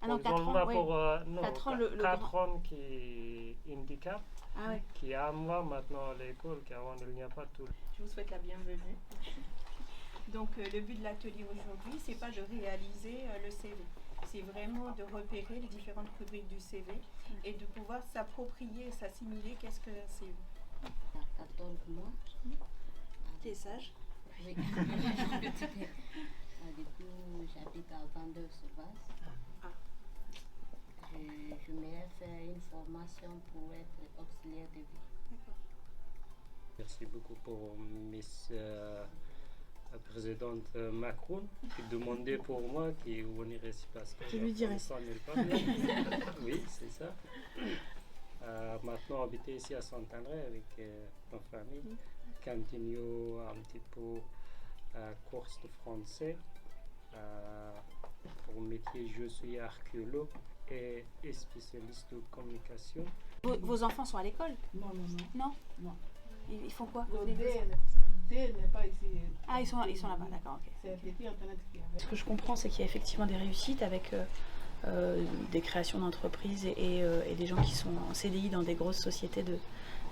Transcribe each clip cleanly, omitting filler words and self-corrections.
Ah non, 4 ans, oui. 4 ans, le 4 grand. ans qui est handicap, Ah ouais. qui est à moi maintenant à l'école, qu'avant il n'y a pas tout. Je vous souhaite la bienvenue. Donc le but de l'atelier aujourd'hui, c'est pas de réaliser le CV. C'est vraiment de repérer les différentes rubriques du CV et de pouvoir s'approprier et s'assimiler qu'est-ce que c'est. 14 mois. Qui est sage. Oui. Du coup, j'habite à Vendeur-sur-Vase. Ah. Je m'ai fait une formation pour être auxiliaire de vie. D'accord. Merci beaucoup pour la présidente Macron qui demandait pour moi qui venir ici parce que Je lui dirai. Oui, c'est ça. Maintenant, habiter ici à Saint-André avec ma famille, continue un petit peu cours de français. Pour métier, je suis archéologue et spécialiste de communication. Vos enfants sont à l'école? Non. Non. Non. Ils font quoi? Le DL n'est pas ici. Ah, ils sont là-bas, d'accord, ok. C'est petit internet qui avait. Ce que je comprends, c'est qu'il y a effectivement des réussites avec des créations d'entreprises et des gens qui sont en CDI dans des grosses sociétés de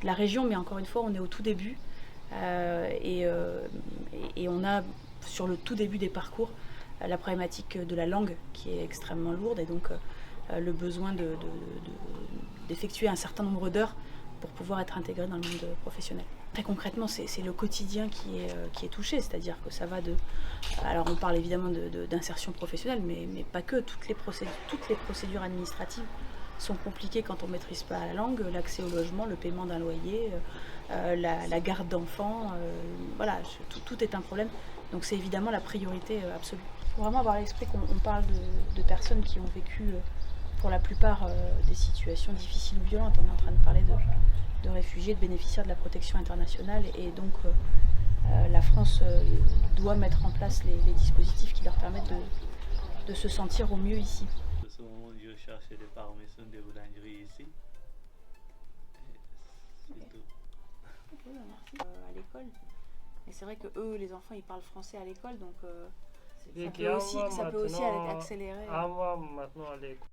la région, mais encore une fois, on est au tout début et on a sur le tout début des parcours la problématique de la langue qui est extrêmement lourde et donc le besoin d'effectuer un certain nombre d'heures pour pouvoir être intégré dans le monde professionnel. Très concrètement, c'est le quotidien qui est touché, c'est-à-dire que ça va de... Alors on parle évidemment d'insertion professionnelle, mais pas que. Toutes les procédures administratives sont compliquées quand on ne maîtrise pas la langue, l'accès au logement, le paiement d'un loyer, la garde d'enfants, voilà, tout est un problème. Donc c'est évidemment la priorité absolue. Il faut vraiment avoir à l'esprit qu'on parle de personnes qui ont vécu pour la plupart des situations difficiles ou violentes. On est en train de parler de réfugiés, de bénéficiaires de la protection internationale et donc la France doit mettre en place les dispositifs qui leur permettent de se sentir au mieux ici. Je cherche des permissions de boulangerie ici. C'est tout. Oui, merci. À l'école. Et c'est vrai que eux, les enfants, ils parlent français à l'école, donc ça peut aussi accélérer. Moi maintenant à l'école.